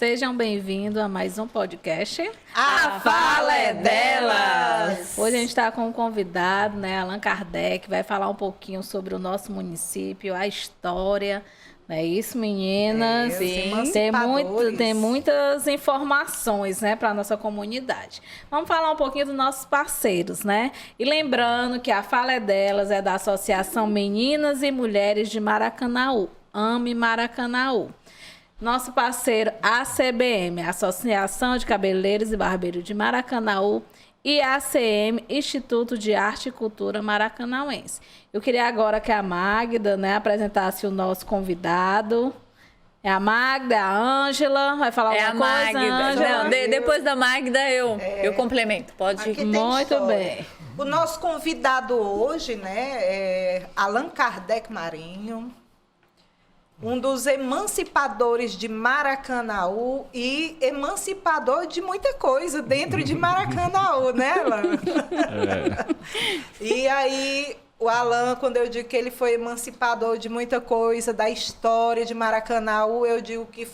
Sejam bem-vindos a mais um podcast. A Fala é Delas! Hoje a gente está com um convidado, né, Allan Kardec, vai falar um pouquinho sobre o nosso município, a história. Não é isso, meninas? Sim. Tem muitas informações, né, para a nossa comunidade. Vamos falar um pouquinho dos nossos parceiros, né? E lembrando que a Fala é Delas é da Associação Meninas e Mulheres de Maracanaú. Ame Maracanaú. Nosso parceiro ACBM, Associação de Cabeleireiros e Barbeiros de Maracanaú, e ACM, Instituto de Arte e Cultura Maracanauense. Eu queria agora que a Magda, né, apresentasse o nosso convidado. É a Magda, é a Ângela, vai falar alguma coisa, Ângela? Não, depois da Magda eu complemento, pode ir. Muito bem. O nosso convidado hoje, né, é Allan Kardec Marinho, um dos emancipadores de Maracanaú e emancipador de muita coisa dentro de Maracanaú, né, Allan? E aí, o Allan, quando eu digo que ele foi emancipador de muita coisa, da história de Maracanaú, eu digo que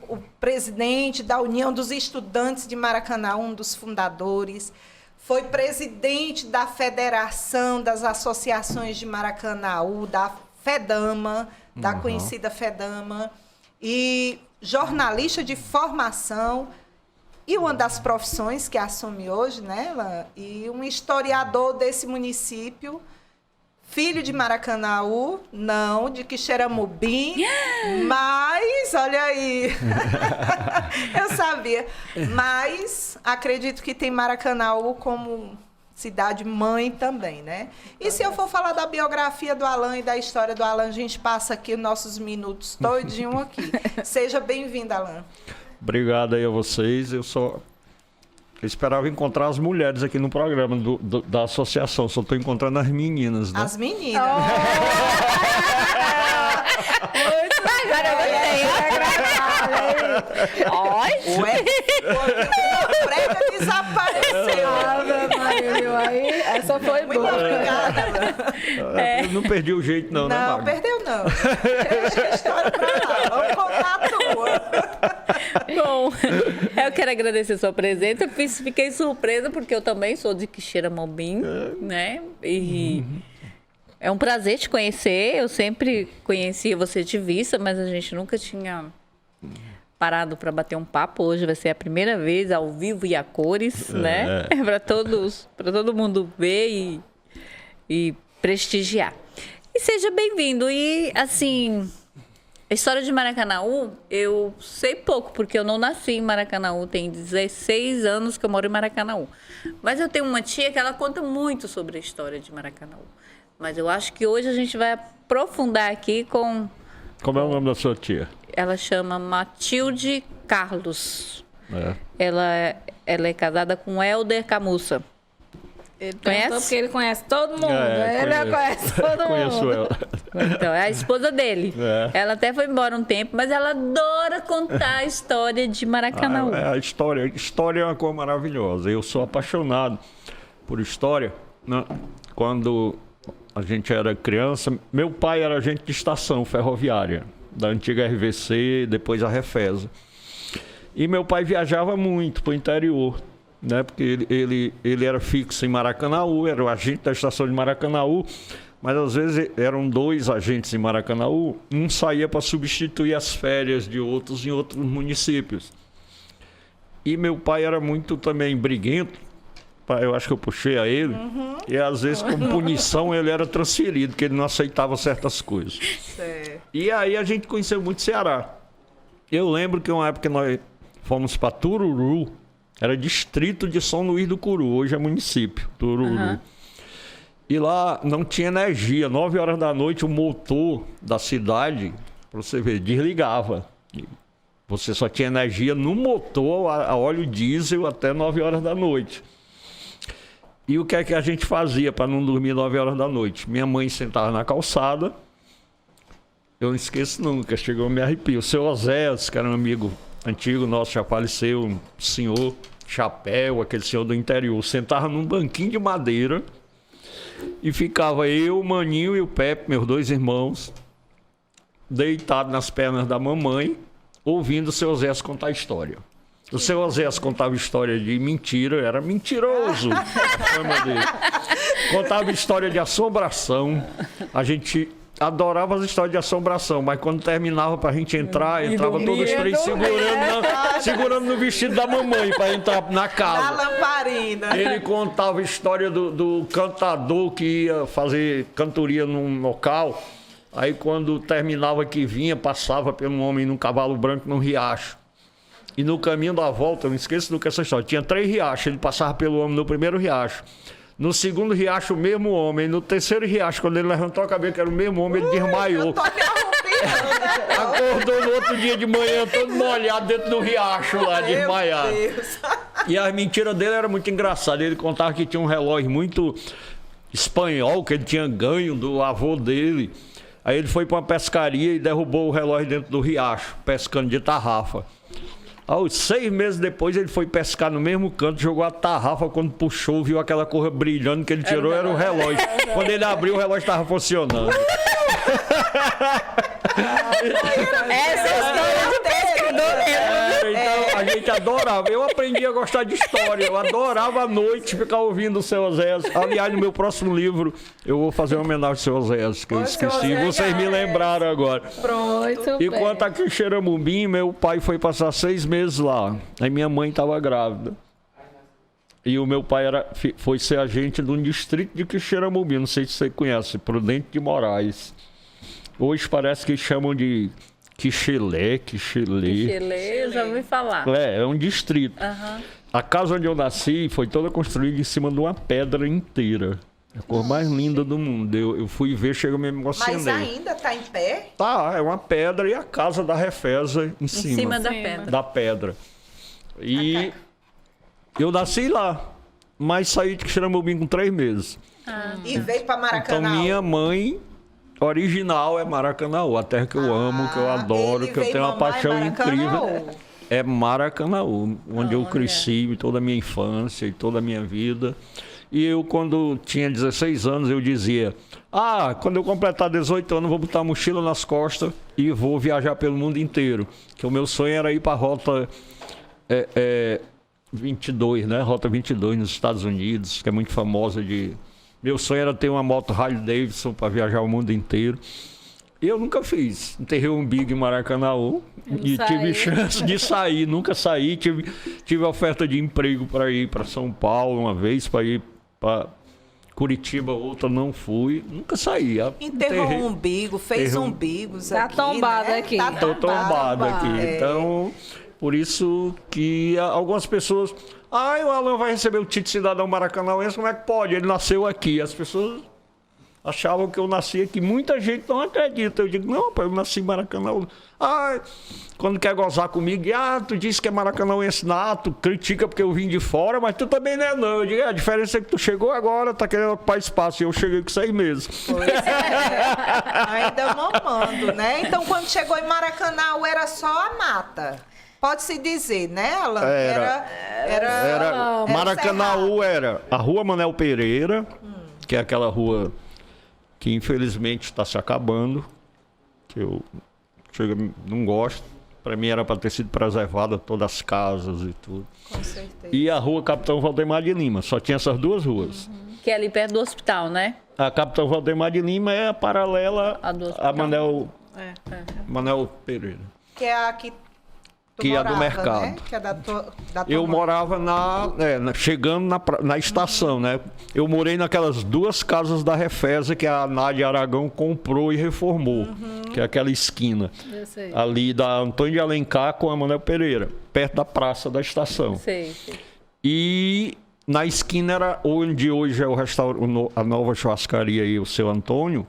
o presidente da União dos Estudantes de Maracanaú, um dos fundadores, foi presidente da Federação das Associações de Maracanaú, da FEDAMA, da conhecida FEDAMA, e jornalista de formação, e uma das profissões que assume hoje, né, e um historiador desse município, filho de Maracanaú, não, de Quixeramobim, mas, olha aí, eu sabia, mas acredito que tem Maracanaú como cidade-mãe também, né? E se eu for falar da biografia do Allan e da história do Allan, a gente passa aqui os nossos minutos todinho aqui. Seja bem-vindo, Allan. Obrigado aí a vocês. Eu esperava encontrar as mulheres aqui no programa da associação, só estou encontrando as meninas, né? As meninas. O prega desapareceu. Aí, essa foi Muito boa. obrigada. Eu não perdi o jeito não, né, Não, Magda? perdeu não. Deixa a história pra lá. Vamos contar a tua. Bom, eu quero agradecer a sua presença. Fiquei surpresa porque eu também sou de Quixeramobim, né? E é um prazer te conhecer. Eu sempre conhecia você de vista, mas a gente nunca tinha parado para bater um papo. Hoje vai ser a primeira vez ao vivo e a cores, né? Para todo mundo ver e prestigiar. E seja bem-vindo. E, assim, a história de Maracanaú, eu sei pouco, porque eu não nasci em Maracanaú. Tem 16 anos que eu moro em Maracanaú. Mas eu tenho uma tia que ela conta muito sobre a história de Maracanaú. Mas eu acho que hoje a gente vai aprofundar aqui com... Como é o nome da sua tia? Ela chama Matilde Carlos. Ela é casada com Helder Camussa. Ele conhece? Porque ele conhece todo mundo. Ele conhece todo mundo. Conheço ela. Então, é a esposa dele. Ela até foi embora um tempo, mas ela adora contar a história de Maracanaú. A história é uma coisa maravilhosa. Eu sou apaixonado por história, né? Quando a gente era criança, meu pai era agente de estação ferroviária, da antiga RVC, depois a Refesa. E meu pai viajava muito para o interior, né? Porque ele era fixo em Maracanaú, era o agente da estação de Maracanaú, mas às vezes eram 2 agentes em Maracanaú, um saía para substituir as férias de outros em outros municípios. E meu pai era muito também briguento, eu acho que eu puxei a ele, e às vezes como punição ele era transferido, porque ele não aceitava certas coisas. E aí a gente conheceu muito Ceará. Eu lembro que uma época nós fomos para Tururu, era distrito de São Luís do Curu, hoje é município, Tururu. E lá não tinha energia, 9 horas da noite o motor da cidade, para você ver, desligava. Você só tinha energia no motor a óleo diesel até 9 horas da noite. E o que é que a gente fazia para não dormir 9 horas da noite? Minha mãe sentava na calçada, eu não esqueço nunca, chegou a me arrepio. O seu Oséias, que era um amigo antigo nosso, já faleceu, um senhor chapéu, aquele senhor do interior, sentava num banquinho de madeira e ficava eu, o Maninho e o Pepe, meus 2 irmãos, deitados nas pernas da mamãe, ouvindo o seu Oséias contar a história. O seu Oséias contava história de mentira, era mentiroso a fama dele. Contava história de assombração. A gente adorava as histórias de assombração, mas quando terminava pra gente entrar, entrava todos os três segurando no vestido da mamãe pra entrar na Na casa. lamparina. Ele contava a história do cantador que ia fazer cantoria num local. Aí quando terminava que vinha, passava por um homem num cavalo branco num riacho. E no caminho da volta, eu não esqueço do que essa história, tinha 3 riachos, ele passava pelo homem no primeiro riacho. No segundo riacho, o mesmo homem. No terceiro riacho, quando ele levantou a cabeça, que era o mesmo homem, ele desmaiou. Eu tô me arrumando. Acordou no outro dia de manhã, todo molhado dentro do riacho lá, desmaiado. Meu Deus. E as mentiras dele eram muito engraçadas. Ele contava que tinha um relógio muito espanhol, que ele tinha ganho do avô dele. Aí ele foi para uma pescaria e derrubou o relógio dentro do riacho, pescando de tarrafa. Aos 6 meses depois, ele foi pescar no mesmo canto, jogou a tarrafa, quando puxou, viu aquela cor brilhando que ele tirou, era o relógio. Quando ele abriu, o relógio estava funcionando. Essa é a história do pescador mesmo. Então, a gente adorava. Eu aprendi a gostar de história. Eu adorava à noite ficar ouvindo o seu Oséias. Aliás, no meu próximo livro, eu vou fazer uma homenagem ao seu Oséias, que eu esqueci. Vocês me lembraram agora. Pronto. E quanto aqui em Xeramubim, meu pai foi passar 6 meses lá. Aí minha mãe estava grávida. E o meu pai foi ser agente de um distrito de Quixeramobim, não sei se você conhece, Prudente de Moraes. Hoje parece que chamam de Quixelé. Eu já ouvi falar. É um distrito. Aham. A casa onde eu nasci foi toda construída em cima de uma pedra inteira. A cor mais linda do mundo. Eu fui ver, chega me emocionei. Mas ainda tá em pé? Tá, é uma pedra e a casa da Refesa em Em cima. cima da pedra. Da pedra. E eu nasci lá, mas saí de Quixeramobim com 3 meses. E veio pra Então Maracanã. minha mãe original é Maracanaú, a terra que eu amo, que eu adoro, ele que eu veio tenho uma mamar em paixão incrível. Maracanaú. É Maracanaú, onde eu cresci, toda a minha infância e toda a minha vida. E eu, quando tinha 16 anos, eu dizia: quando eu completar 18 anos, vou botar a mochila nas costas e vou viajar pelo mundo inteiro. Que o meu sonho era ir para a Rota 22, né? Rota 22 nos Estados Unidos, que é muito famosa de... Meu sonho era ter uma moto Harley Davidson para viajar o mundo inteiro. E eu nunca fiz. Enterrei um umbigo em Maracanaú e tive chance de sair. Nunca saí. Tive oferta de emprego para ir para São Paulo uma vez, para ir para Curitiba, outra não fui. Nunca saí. Enterrou um umbigo, fez umbigos Tá aqui, tombado né? aqui. Tá Tô tombado aqui. É. Então, por isso que algumas pessoas... o Alan vai receber o título de cidadão maracanauense, como é que pode? Ele nasceu aqui. As pessoas achavam que eu nasci aqui. Muita gente não acredita. Eu digo, não, pai, eu nasci em Maracanã. Quando quer gozar comigo, tu disse que é maracanauense nato, critica porque eu vim de fora, mas tu também não é não. Eu digo, a diferença é que tu chegou agora, tá querendo ocupar espaço, e eu cheguei com 6 meses. Pois ainda mamando, né? Então, quando chegou em Maracanã, era só a mata. Pode-se dizer, né, Alan? Era Maracanaú era a Rua Manel Pereira, que é aquela rua que infelizmente está se acabando, que eu não gosto. Para mim era para ter sido preservada todas as casas e tudo. Com certeza. E a Rua Capitão Valdemar de Lima, só tinha essas 2 ruas. Que é ali perto do hospital, né? A Capitão Valdemar de Lima é a paralela A do hospital. a Manel Pereira. Que é a que tu Que é a do morava, mercado. né? Que é da tua Eu mãe. morava chegando na estação, né? Eu morei naquelas 2 casas da Refesa que a Nádia Aragão comprou e reformou, que é aquela esquina Eu sei. ali da Antônio de Alencar com a Manuel Pereira, perto da praça da estação. Sei. E na esquina era onde hoje é o restaurante, a nova churrascaria aí, o Seu Antônio.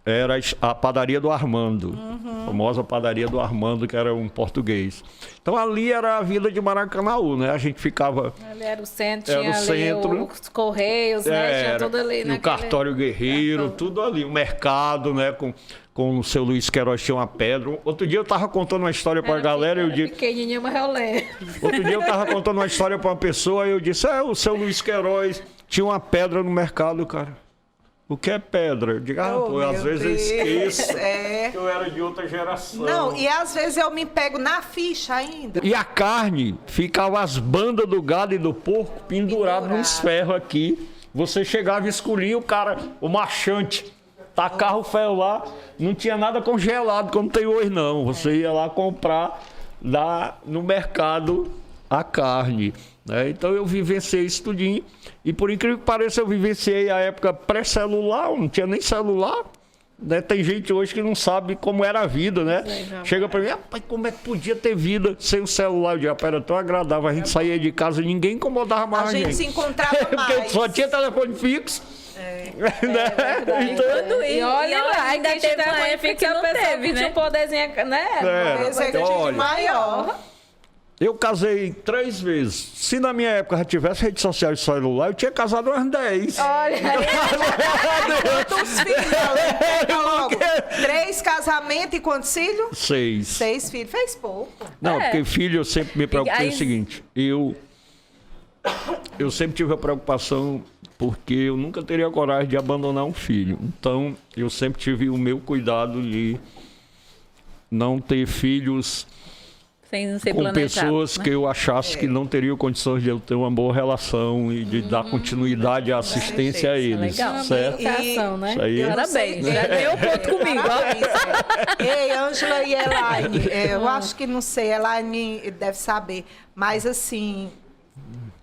Era a padaria do Armando, a famosa padaria do Armando, que era um português. Então ali era a vila de Maracanaú, né? A gente ficava... Ali era o centro, Era tinha o ali centro. os Correios, né? Tinha tudo ali, e né? o Cartório Guerreiro, tudo ali. O mercado, né? Com o seu Luiz Queiroz tinha uma pedra. Outro dia eu tava contando uma história pra galera, eu disse... Pequenininho, mas eu lembro. Outro dia eu tava contando uma história pra uma pessoa, e eu disse, o seu Luiz Queiroz tinha uma pedra no mercado, cara. o que é pedra? Eu digo, Oh, pô, às meu vezes eu Deus, esqueço é. que eu era de outra geração. Não, e às vezes eu me pego na ficha ainda. E a carne, ficava as bandas do gado e do porco penduradas nos ferros aqui. Você chegava e escolhia o cara, o marchante, tacava o ferro lá, não tinha nada congelado como tem hoje não. Você ia lá comprar no mercado a carne. Né? Então eu vivenciei isso tudinho. E por incrível que pareça, eu vivenciei a época pré-celular, não tinha nem celular. Né? Tem gente hoje que não sabe como era a vida, né? Chega pra mim, rapaz, como é que podia ter vida sem o celular? Eu digo, era tão agradável, a gente saía de casa e ninguém incomodava mais A gente se encontrava Porque mais. só tinha telefone fixo. Né? Então, E olha lá, ainda ainda teve teve uma uma época que a não pessoa teve, que tinha né? um poderzinho, né? Executivo olha, maior. eu casei 3 vezes. Se na minha época já tivesse rede social e celular, eu tinha casado umas 10. Olha, Quantos filhos, Alê? Logo, 3 casamentos e quantos filhos? 6. 6 filhos. Fez pouco. Não, porque filho eu sempre me preocupei Aí- o seguinte, eu sempre tive a preocupação porque eu nunca teria coragem de abandonar um filho. Então, eu sempre tive o meu cuidado de não ter filhos Sem ser com planejado, pessoas né? que eu achasse que não teriam condições de eu ter uma boa relação e de dar continuidade e assistência a eles. legal. Certo? educação, né? Isso aí. Eu não Parabéns, sei- já ganhou ponto comigo, ó. Parabéns, Ei, Ângela e Elaine, eu acho que não sei, Elaine deve saber, mas assim,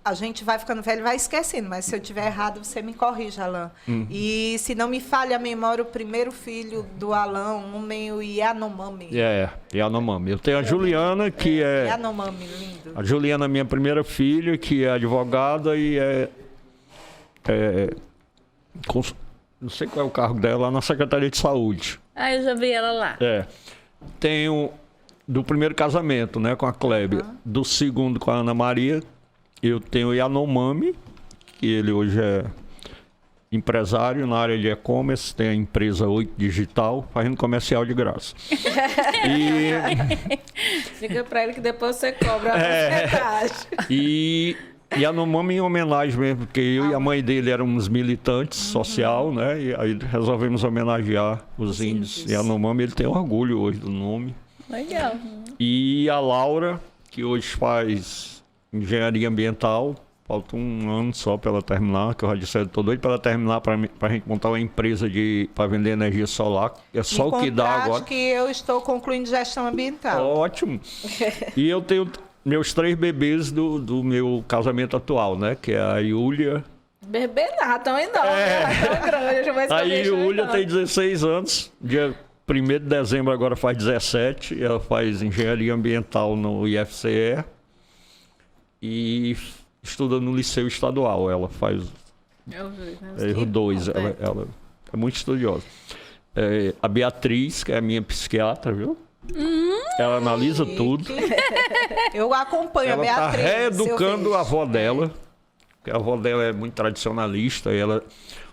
a gente vai ficando velho e vai esquecendo, mas se eu tiver errado, você me corrige, Alain. E se não me falha a memória, o primeiro filho do Alain, um meio Yanomami. Yanomami. Eu tenho a Juliana, que é... Yanomami, lindo. A Juliana, minha primeira filha, que é advogada e não sei qual é o cargo dela, lá na Secretaria de Saúde. Ah, eu já vi ela lá. Tenho do primeiro casamento, né, com a Clébia. Do segundo com a Ana Maria, eu tenho o Yanomami, que ele hoje é empresário na área de e-commerce, tem a empresa 8 Digital, fazendo comercial de graça. Diga pra ele que depois você cobra a porcentagem. E Yanomami em homenagem mesmo, porque eu e a mãe dele éramos militantes social, né? E aí resolvemos homenagear os índios. Yanomami, ele tem orgulho hoje do nome. Legal. E a Laura, que hoje faz engenharia ambiental, falta um ano só para ela terminar, que eu já disse, eu tô doido para ela terminar para a gente montar uma empresa para vender energia solar. É só o que dá agora. que eu estou concluindo gestão ambiental. Ótimo. E eu tenho meus 3 bebês do meu casamento atual, né? Que é a Yulia. Bebê nada, tão enorme, ela tão grande. Eu já vou A escolher Yulia tem 16 anos. Dia 1º de dezembro agora faz 17. Ela faz engenharia ambiental no IFCE. E estuda no Liceu Estadual. Ela faz erro 2. Ela é muito estudiosa. A Beatriz, que é a minha psiquiatra, viu? Ela analisa tudo. Eu acompanho Ela a está Beatriz. reeducando a avó dela, porque a avó dela é muito tradicionalista. E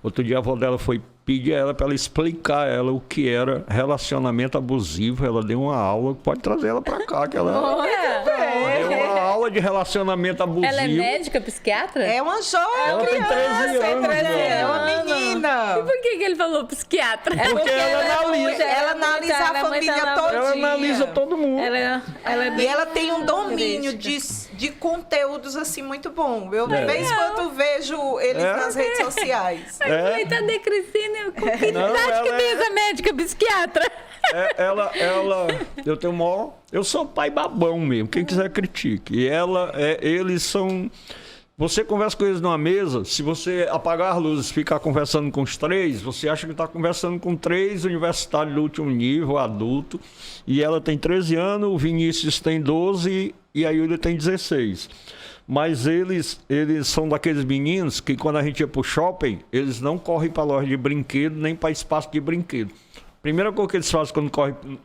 outro dia a avó dela foi pedir a ela para ela explicar a ela o que era relacionamento abusivo. Ela deu uma aula, pode trazer ela para cá, que ela deu uma aula de relacionamento abusivo. Ela é médica, psiquiatra? É uma jovem Ela tem 13 anos. é uma E menina. por que ele falou psiquiatra? Porque ela analisa. Ela analisa a família todinha. Ela analisa todo mundo. Ela é E ela tem um domínio crítica. de conteúdos assim muito bom. Eu de vez em quando vejo eles nas redes sociais. Ai, tá decrescendo. Que Não, idade que ela tem é- essa médica psiquiatra? Eu tenho maior. Eu sou pai babão mesmo. Quem quiser critique. E eles são. Você conversa com eles numa mesa, se você apagar as luzes e ficar conversando com os 3, você acha que está conversando com 3 universitários do último nível, adulto. E ela tem 13 anos, o Vinícius tem 12 e a Yulia tem 16. Mas eles são daqueles meninos que quando a gente ia pro shopping, eles não correm para loja de brinquedo, nem para espaço de brinquedo. Primeira coisa que eles fazem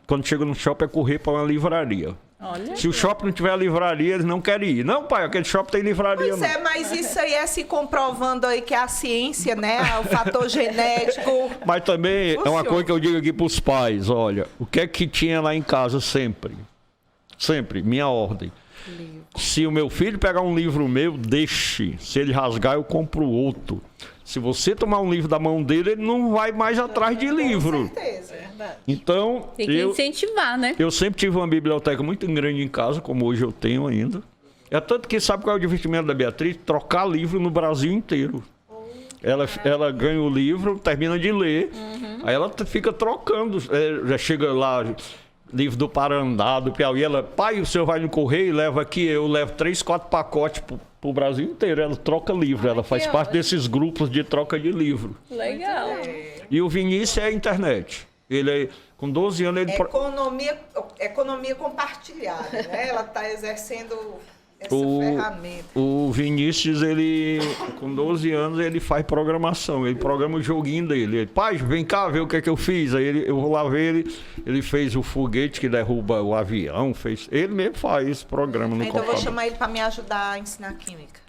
quando chegam no shopping é correr para uma livraria. Olha. Se o shopping não tiver livraria, eles não querem ir. Não, pai, aquele shopping tem livraria. Pois não. é, mas isso aí é se comprovando aí que a ciência, né? O fator genético. Mas também é uma Funciona. coisa que eu digo aqui para os pais, olha, o que é que tinha lá em casa sempre? Sempre, minha ordem. Livro. Se o meu filho pegar um livro meu, deixe. Se ele rasgar, eu compro outro. Se você tomar um livro da mão dele, ele não vai mais atrás de livro. Com certeza. Então, Tem que incentivar, né? eu sempre tive uma biblioteca muito grande em casa, como hoje eu tenho ainda. É tanto que sabe qual é o divertimento da Beatriz? Trocar livro no Brasil inteiro. Ela ganha o livro, termina de ler, aí ela fica trocando. Já chega lá, livro do Parandá, do Piauí, ela, pai, o senhor vai no correio, leva aqui, eu levo 3, 4 pacotes pro Brasil inteiro. Ela troca livro, ela faz parte desses grupos de troca de livro. Legal. E o Vinícius é a internet. Ele com 12 anos ele Economia compartilhada, né? Ela está exercendo essa ferramenta. O Vinícius, ele com 12 anos, ele faz programação. Ele programa o joguinho dele. Ele, pai, vem cá ver o que é que eu fiz. Aí eu vou lá ver ele fez o foguete que derruba o avião, ele mesmo faz esse programa no Então eu computador. vou chamar ele para me ajudar a ensinar química.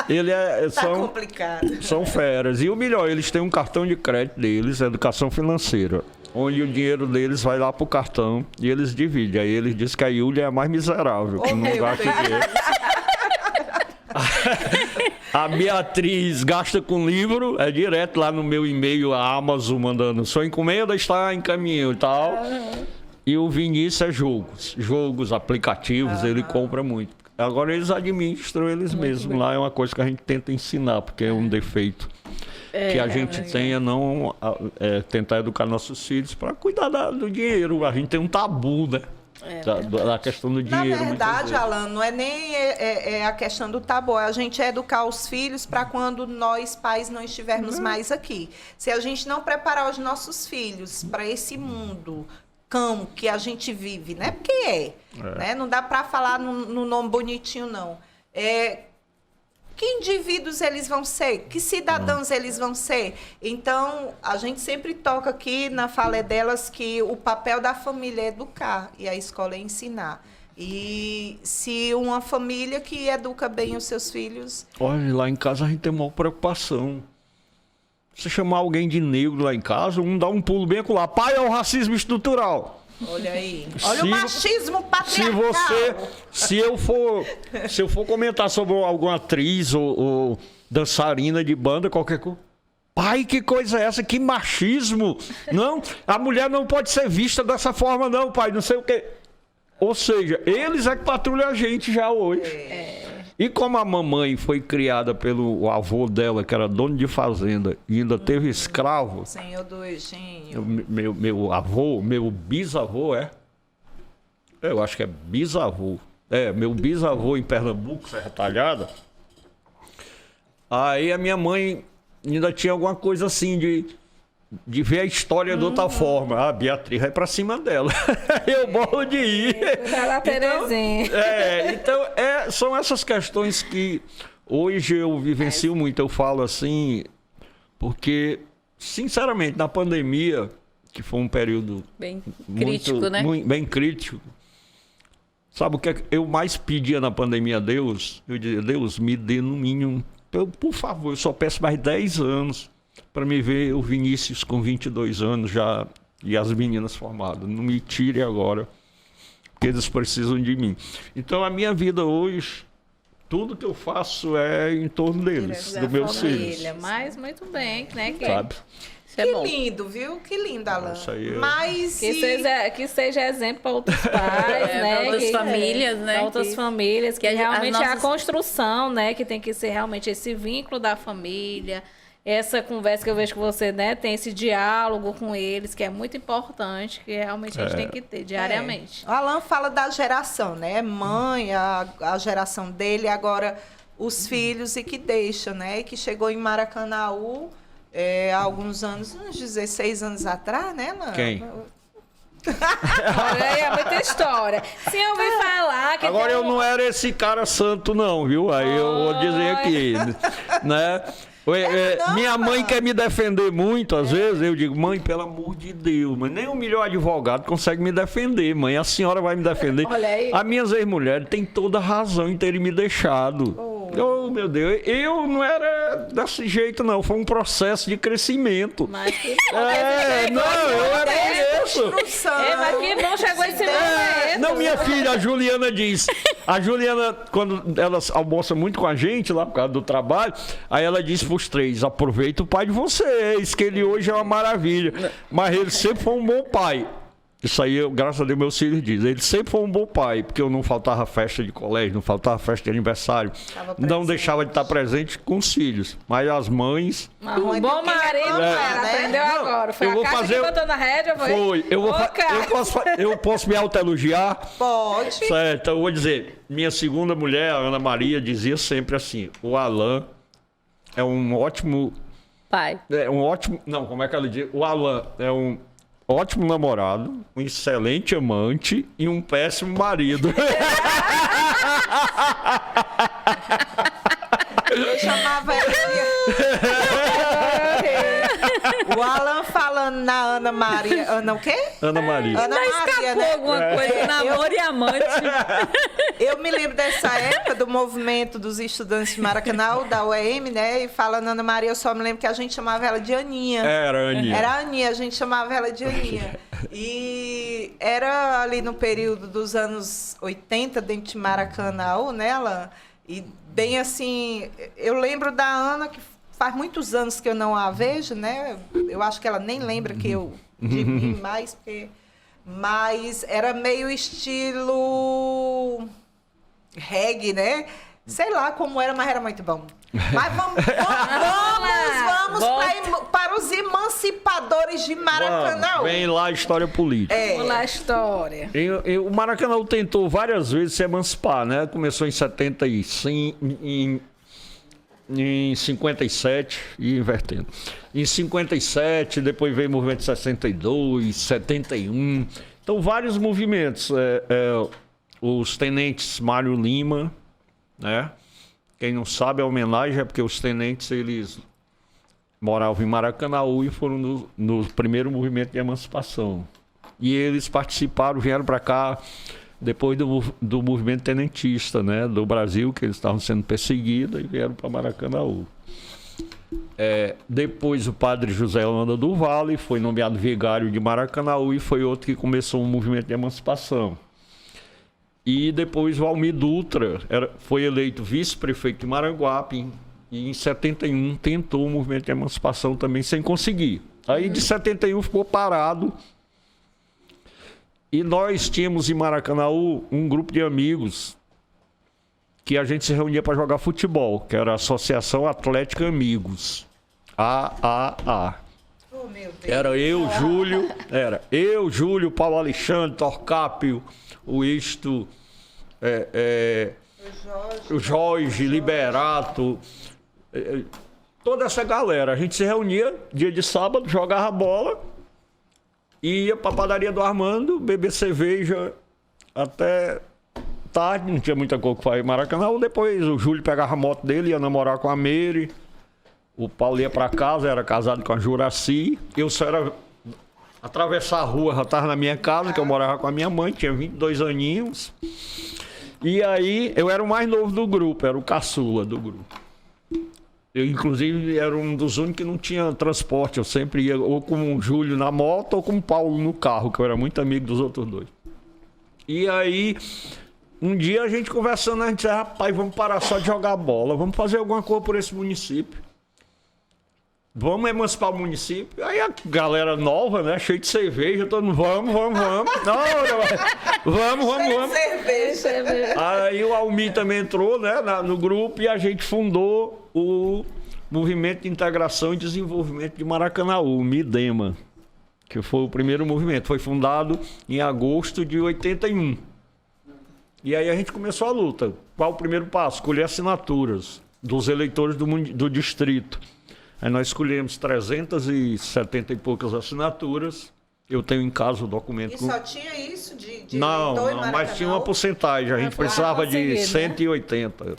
Ele Tá complicado. São feras. E o melhor, eles têm um cartão de crédito deles, educação financeira, onde o dinheiro deles vai lá pro cartão e eles dividem. Aí eles dizem que a Yulia é a mais miserável, que não gasta dinheiro. A Beatriz gasta com livro, é direto lá no meu e-mail, a Amazon, mandando sua encomenda está em caminho e tal. E o Vinícius é jogos, aplicativos, ele compra muito. Agora eles administram eles mesmos. Lá é uma coisa que a gente tenta ensinar, porque é um defeito que a gente tenha, não tentar educar nossos filhos para cuidar do dinheiro. A gente tem um tabu, né? Da questão do dinheiro. Na verdade, Alan, não é nem a questão do tabu, é a gente educar os filhos para quando nós, pais, não estivermos mais aqui. Se a gente não preparar os nossos filhos para esse mundo cão que a gente vive, né? Porque né? Não dá para falar no nome bonitinho, não. Que indivíduos eles vão ser? Que cidadãos eles vão ser? Então, a gente sempre toca aqui na fala delas que o papel da família é educar e a escola é ensinar. E se uma família que educa bem os seus filhos... Olha, lá em casa a gente tem uma preocupação. Se chamar alguém de negro lá em casa, dá um pulo bem acolá. Pai, é o racismo estrutural. Olha aí. Olha o machismo patriarcal. Se eu for comentar sobre alguma atriz ou dançarina de banda, qualquer coisa. Pai, que coisa é essa? Que machismo! Não, a mulher não pode ser vista dessa forma, não, pai. Não sei o quê. Ou seja, eles é que patrulham a gente já hoje. E como a mamãe foi criada pelo avô dela, que era dono de fazenda, e ainda teve escravo. Senhor do Egínio. Meu bisavô eu acho que é bisavô. Meu bisavô em Pernambuco, Serra Talhada. Aí a minha mãe ainda tinha alguma coisa assim de ver a história de outra forma. A Beatriz vai pra cima dela. Eu morro de ir. Então, são essas questões que hoje eu vivencio muito. Eu falo assim, porque, sinceramente, na pandemia, que foi um período bem crítico, né? Bem crítico. Sabe o que eu mais pedia na pandemia a Deus? Eu dizia, Deus, me dê no mínimo, por favor, eu só peço mais 10 anos para me ver o Vinícius com 22 anos já e as meninas formadas. Não me tire agora, porque eles precisam de mim. Então, a minha vida hoje, tudo que eu faço é em torno deles, dos meus filhos. Mas muito bem, né? Sabe? Que lindo, viu? Que lindo, Alan. Mas que seja exemplo para outros pais, né? Para outras famílias, né? Para outras famílias, que realmente é a nossas... construção, né? Que tem que ser realmente esse vínculo da família. Essa conversa que eu vejo que você, né, tem esse diálogo com eles, que é muito importante, que realmente a gente tem que ter diariamente. O Alan fala da geração, né? Mãe, a geração dele, agora os filhos e que deixa, né? E que chegou em Maracanaú há alguns anos, uns 16 anos atrás, né, Alan? Quem? Olha aí, é muita história. Sim, eu ouvi falar que... Agora eu não era esse cara santo, não, viu? Aí eu vou dizer aqui, né? Minha mãe quer me defender muito, às vezes eu digo, mãe, pelo amor de Deus, mas nem o melhor advogado consegue me defender, mãe, a senhora vai me defender. Olha aí. As minhas ex-mulheres têm toda a razão em terem me deixado. Oh, meu Deus, eu não era desse jeito, não. Foi um processo de crescimento. Mas que Não, eu era isso. Mas que bom chegou esse momento. Não, minha filha, a Juliana diz. A Juliana, quando ela almoça muito com a gente lá por causa do trabalho, aí ela disse pros três: aproveita o pai de vocês, que ele hoje é uma maravilha. Mas ele sempre foi um bom pai. Isso aí, graças a Deus, meus filhos dizem. Ele sempre foi um bom pai, porque eu não faltava festa de colégio, não faltava festa de aniversário. Não deixava de estar presente com os filhos. Mas as mães... Um bom marido, aprendeu agora. Foi a Cátia que botou na rédea, foi? Eu posso me autoelogiar? Pode. Certo, eu vou dizer. Minha segunda mulher, a Ana Maria, dizia sempre assim: o Alan é um ótimo... Pai. É um ótimo... Não, como é que ela diz? O Alan é um... ótimo namorado, um excelente amante e um péssimo marido. Eu chamava o Alan falando na Ana Maria. Ana o quê? Ana Maria. Ana Maria, né? Alguma coisa, namoro e amante. Eu me lembro dessa época do movimento dos estudantes de Maracanã, da UEM, né? E falando Ana Maria, eu só me lembro que a gente chamava ela de Aninha. Era Aninha. Era a Aninha, a gente chamava ela de Aninha. E era ali no período dos anos 80, dentro de Maracanã, né? E bem assim, eu lembro da Ana, que faz muitos anos que eu não a vejo, né? Eu acho que ela nem lembra que de mim mais, porque... Mas era meio estilo reggae, né? Sei lá como era, mas era muito bom. Mas vamos para os emancipadores de Maracanã. Vem lá a história política. Vamos lá a história. O Maracanã tentou várias vezes se emancipar, né? Começou em 75, em 57, e invertendo. Em 57, depois veio o movimento de 62, 71. Então, vários movimentos. Os tenentes Mário Lima, né? Quem não sabe, a homenagem é porque os tenentes, eles moravam em Maracanaú e foram no primeiro movimento de emancipação. E eles participaram, vieram para cá depois do movimento tenentista, né, do Brasil, que eles estavam sendo perseguidos, e vieram para Maracanaú. Depois o padre José Holanda do Vale foi nomeado vigário de Maracanaú e foi outro que começou um movimento de emancipação. E depois o Almir Dutra foi eleito vice-prefeito de Maranguape e em 71 tentou o movimento de emancipação também sem conseguir. Aí de 71 ficou parado. E nós tínhamos em Maracanaú um grupo de amigos que a gente se reunia para jogar futebol, que era a Associação Atlética Amigos, AAA. Oh, meu Deus. Era eu, Júlio, Paulo Alexandre, Torcápio, o Isto, o Jorge, Liberato, toda essa galera. A gente se reunia dia de sábado, jogava bola, ia para a padaria do Armando, beber cerveja até tarde, não tinha muita coisa que fazer em Maracanã. Depois o Júlio pegava a moto dele, ia namorar com a Meire, o Paulo ia para casa, era casado com a Juraci, eu só era atravessar a rua, já estava na minha casa, que eu morava com a minha mãe, tinha 22 aninhos. E aí, eu era o mais novo do grupo, era o caçula do grupo. Eu, inclusive, era um dos únicos que não tinha transporte. Eu sempre ia ou com o Júlio na moto ou com o Paulo no carro, que eu era muito amigo dos outros dois. E aí, um dia a gente conversando, a gente disse: rapaz, vamos parar só de jogar bola, vamos fazer alguma coisa por esse município. Vamos emancipar o município. Aí a galera nova, né? Cheio de cerveja, todo mundo, vamos. Não, vamos. Cerveja. Aí o Almir também entrou, né, no grupo e a gente fundou o Movimento de Integração e Desenvolvimento de Maracanaú, o MIDEMA, que foi o primeiro movimento. Foi fundado em agosto de 81. E aí a gente começou a luta. Qual o primeiro passo? Escolher assinaturas dos eleitores do distrito. Aí nós escolhemos 370 e poucas assinaturas. Eu tenho em casa o documento. E só tinha isso de não, mas tinha uma porcentagem. A gente precisava de 180.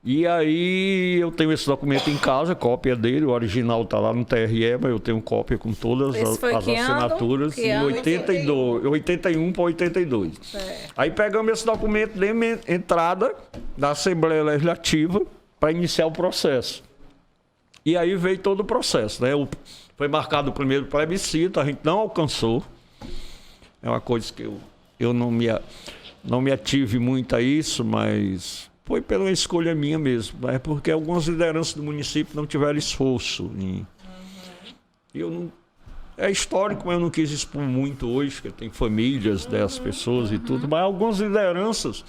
E aí eu tenho esse documento em casa, cópia dele, o original está lá no TRE, mas eu tenho cópia com todas Esse as foi que ano? assinaturas, Que em ano? 81 para 82. Certo. Aí pegamos esse documento, demos entrada da Assembleia Legislativa para iniciar o processo. E aí veio todo o processo, né? Foi marcado o primeiro plebiscito, a gente não alcançou. É uma coisa que eu não me ative muito a isso, mas foi pela escolha minha mesmo. É porque algumas lideranças do município não tiveram esforço. É histórico, mas eu não quis expor muito hoje, porque tem famílias dessas pessoas e tudo. Mas algumas lideranças,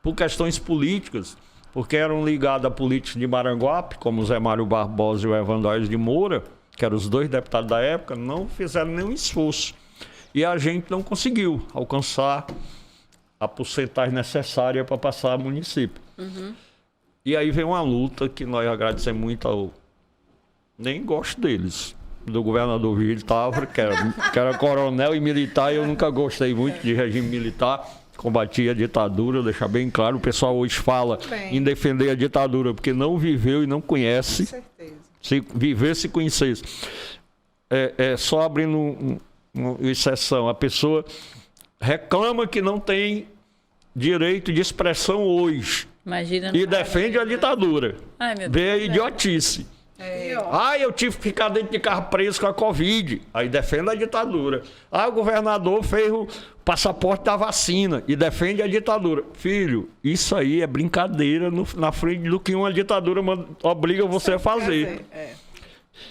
por questões políticas, porque eram ligadas a políticos de Maranguape, como o Zé Mário Barbosa e o Evandro Aires de Moura, que eram os dois deputados da época, não fizeram nenhum esforço. E a gente não conseguiu alcançar a porcentagem necessária para passar ao município. E aí vem uma luta que nós agradecemos muito ao... Nem gosto deles. Do governador Virgílio Távora, que era coronel e militar, e eu nunca gostei muito de regime militar. Combatia a ditadura, deixar bem claro. O pessoal hoje fala em defender a ditadura, porque não viveu e não conhece. Com certeza. Se vivesse, se conhecesse. Só abrindo uma exceção, a pessoa reclama que não tem direito de expressão hoje. Imagina. E defende a ditadura. Ai, meu Deus. Vê a idiotice. Eu tive que ficar dentro de carro preso com a Covid. Aí defende a ditadura. O governador fez o passaporte da vacina e defende a ditadura. Filho, isso aí é brincadeira na frente do que uma ditadura obriga você a fazer.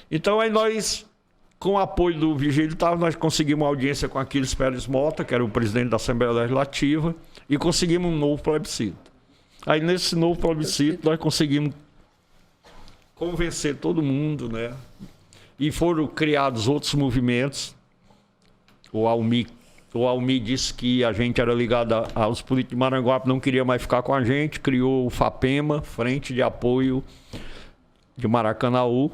Então aí nós, com o apoio do Virgílio Távora, nós conseguimos uma audiência com Aquiles Pérez Mota, que era o presidente da Assembleia Legislativa, e conseguimos um novo plebiscito. Aí nesse novo plebiscito nós conseguimos convencer todo mundo, né? E foram criados outros movimentos. O Almi disse que a gente era ligado aos políticos de Maranguape, não queria mais ficar com a gente, criou o FAPEMA, Frente de Apoio de Maracanaú.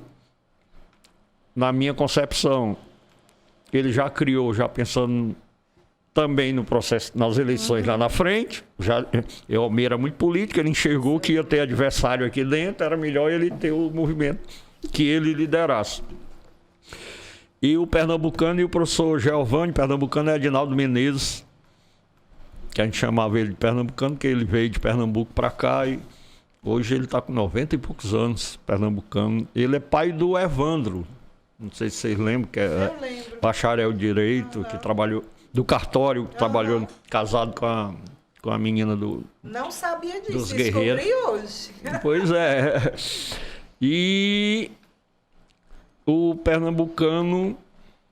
Na minha concepção, ele já criou, já pensando também no processo, nas eleições lá na frente. O Almi era muito político, ele enxergou que ia ter adversário aqui dentro, era melhor ele ter o movimento que ele liderasse. E o pernambucano e o professor Geovânio, pernambucano é Edinaldo Menezes, que a gente chamava ele de pernambucano, porque ele veio de Pernambuco para cá e hoje ele está com 90 e poucos anos, pernambucano. Ele é pai do Evandro, não sei se vocês lembram, que é bacharel de Direito, que trabalhou... do cartório, trabalhou casado com a menina Não sabia disso, dos guerreiros. descobri hoje. Pois é. E o pernambucano,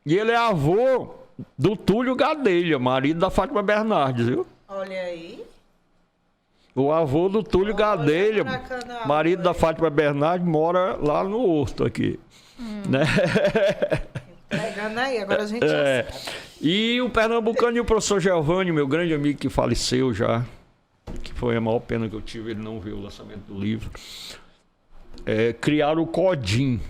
e ele é avô do Túlio Gadelha, marido da Fátima Bernardes, viu? Olha aí. O avô do Túlio Gadelha, marido da Fátima Bernardes, mora lá no Horto aqui. Né? Pegando aí, agora a gente já sabe. E o pernambucano e o professor Geovânio, meu grande amigo que faleceu já, que foi a maior pena que eu tive, ele não viu o lançamento do livro, criaram o CODIM,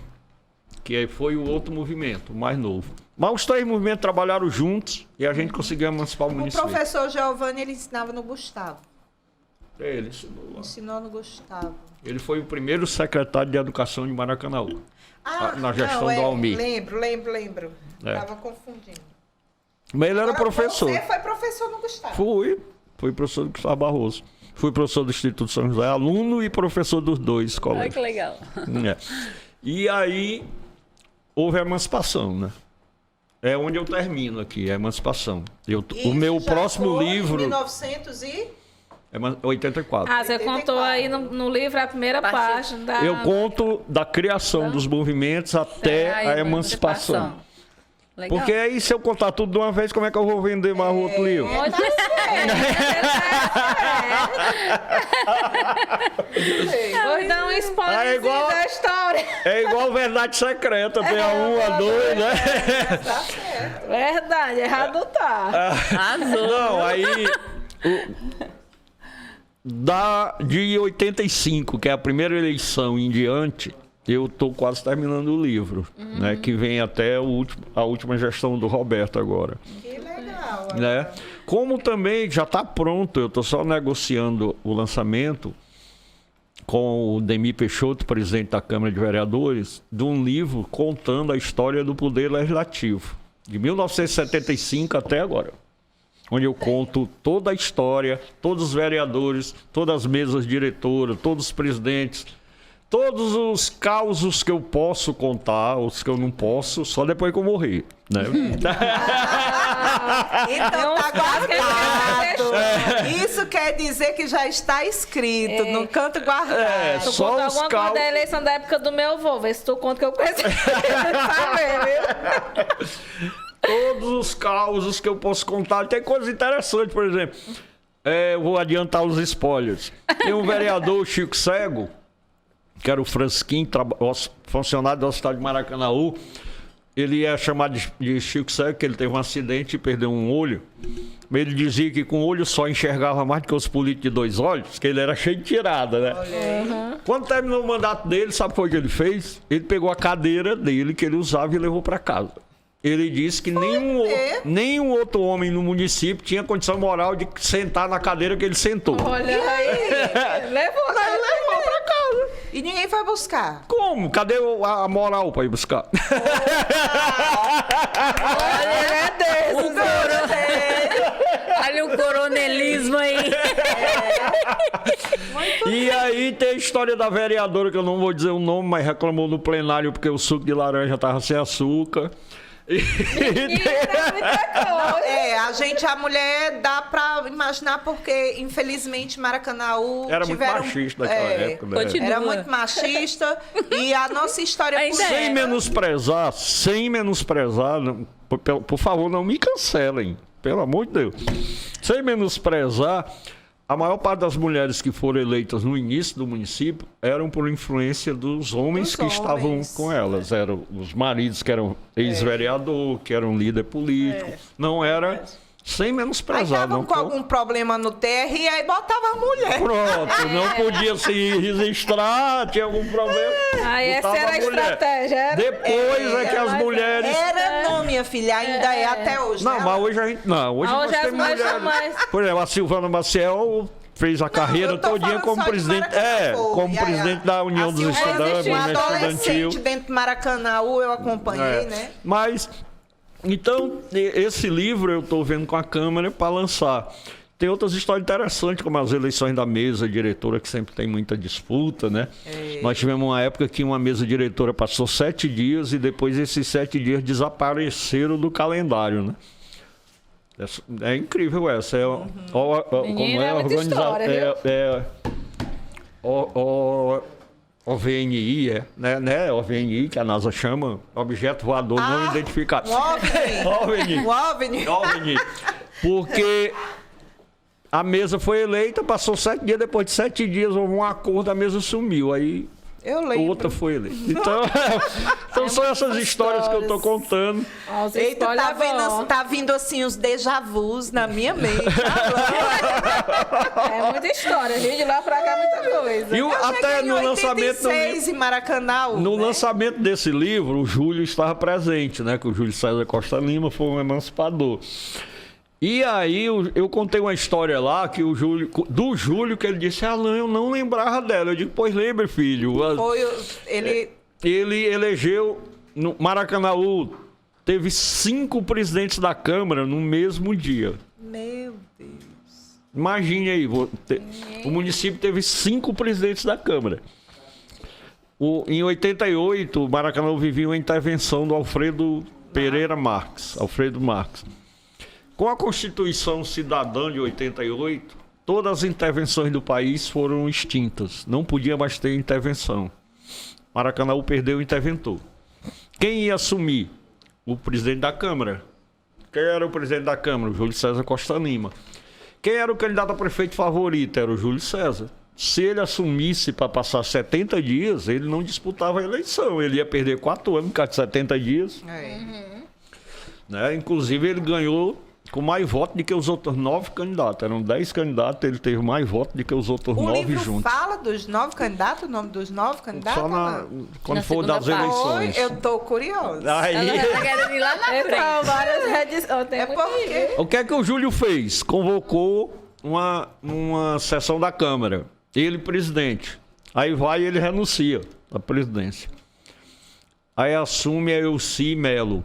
que foi o outro movimento, o mais novo. Mas os três movimentos trabalharam juntos e a gente conseguiu emancipar o município. O professor Geovânio, ele ensinava no Gustavo. Ele ensinou lá. Ensinou no Gustavo. Ele foi o primeiro secretário de Educação de Maracanaú, na gestão do Almi. Lembro. Estava confundindo. Mas ele era Agora, professor. Você foi professor no Gustavo? Fui professor do Gustavo Barroso. Fui professor do Instituto São José, aluno e professor dos dois colégios. Ai, que legal. E aí houve a emancipação, né? É onde eu termino aqui, a emancipação. O meu próximo livro... Em 1984. Você contou aí no livro a primeira página. Eu conto da criação dos movimentos até a emancipação. Legal. Porque aí, se eu contar tudo de uma vez, como é que eu vou vender mais outro livro? Vou dar um spoiler da história. É igual Verdade Secreta, tem a 1, a 2, né? Tá certo. Verdade, errado tá. Arrasou. Não, aí... de 85, que é a primeira eleição em diante, eu estou quase terminando o livro, né? Que vem até a última gestão do Roberto agora. Que legal. Né? Como também já está pronto, eu estou só negociando o lançamento com o Demir Peixoto, presidente da Câmara de Vereadores, de um livro contando a história do Poder Legislativo, de 1975 até agora. Onde eu conto toda a história, todos os vereadores, todas as mesas diretoras, todos os presidentes, todos os causos que eu posso contar, os que eu não posso, só depois que eu morrer, né? Então tá guardado. Isso quer dizer que já está escrito, no canto guardado. Tu só conta os alguma coisa da eleição da época do meu avô, vê se tu conta que eu conheço. Todos os causos que eu posso contar. Tem coisas interessantes, por exemplo. Eu vou adiantar os spoilers. Tem um vereador, Chico Cego, que era o Fransquim, funcionário do Hospital de Maracanaú. Ele é chamado de Chico Cego, que ele teve um acidente e perdeu um olho. Ele dizia que com um olho só enxergava mais do que os políticos de 2 olhos, que ele era cheio de tirada, né? Quando terminou o mandato dele, sabe o que foi que ele fez? Ele pegou a cadeira dele, que ele usava, e levou para casa. Ele disse que nenhum outro homem no município tinha condição moral de sentar na cadeira que ele sentou. Olha aí. Levou pra casa. E ninguém foi buscar. Como? Cadê a moral para ir buscar? Olha, meu Deus. Olha o coronelismo aí. E aí tem a história da vereadora, que eu não vou dizer o nome, mas reclamou no plenário porque o suco de laranja estava sem açúcar. A mulher dá pra imaginar porque, infelizmente, Maracanaú era muito machista naquela época, né? Era muito machista e a nossa história... Sem menosprezar, por favor, não me cancelem, pelo amor de Deus. Sem menosprezar, a maior parte das mulheres que foram eleitas no início do município eram por influência dos homens que estavam com elas. Eram os maridos que eram ex-vereador, que eram líder político. Não era sem menosprezar. Aí estavam com algum problema no TR e aí botava a mulher. Pronto, não podia se registrar, tinha algum problema. Essa era a estratégia. Depois é que as mulheres... Era não, minha filha, ainda é até hoje. Não, mas hoje a gente... Não, hoje nós temos mulheres. Por exemplo, a Silvana Maciel fez a carreira todinha como presidente... presidente da União dos Estudantes, movimento estudantil. Dentro do Maracanaú eu acompanhei, né? Mas... Então, esse livro eu estou vendo com a Câmara para lançar. Tem outras histórias interessantes, como as eleições da mesa diretora, que sempre tem muita disputa, né? Nós tivemos uma época que uma mesa diretora passou 7 dias e depois esses 7 dias desapareceram do calendário, né? É incrível essa. Menina, é muita história, OVNI, né? OVNI, que a NASA chama, objeto voador não identificado. OVNI. Porque a mesa foi eleita, passou 7 dias, depois de 7 dias houve um acordo, a mesa sumiu, aí outra foi eleita. Então são essas histórias que eu tô contando. Eita, tá vindo assim os déjà vus na minha mente. É muita história, gente, de lá pra cá muita coisa. E até no lançamento em Maracanaú, no lançamento desse livro, o Júlio estava presente, né? Que o Júlio César Costa Lima foi um emancipador. E aí eu contei uma história lá que do Júlio, que ele disse: Alan, eu não lembrava dela. Eu digo: pois lembre, filho. Ele elegeu no Maracanaú, teve 5 presidentes da Câmara no mesmo dia. Meu Deus. Imagine aí, o município teve 5 presidentes da Câmara. Em 88, o Maracanaú vivia uma intervenção do Alfredo Marques. Com a Constituição Cidadã de 88, todas as intervenções do país foram extintas. Não podia mais ter intervenção. Maracanaú perdeu o interventor. Quem ia assumir? O presidente da Câmara. Quem era o presidente da Câmara? O Júlio César Costa Lima. Quem era o candidato a prefeito favorito? Era o Júlio César. Se ele assumisse para passar 70 dias, ele não disputava a eleição. Ele ia perder 4 anos por causa de 70 dias. Né? Inclusive, ele ganhou com mais votos do que os outros 9 candidatos. Eram 10 candidatos, ele teve mais votos do que os outros 9 juntos. O livro fala dos 9 candidatos, o nome dos 9 candidatos? Só quando for das eleições. Eu tô curiosa. Aí... Ela quer ir lá na frente. Várias redes... O que é que o Júlio fez? Convocou uma sessão da Câmara. Ele, presidente. Aí vai e ele renuncia à presidência. Aí assume a Elci Melo,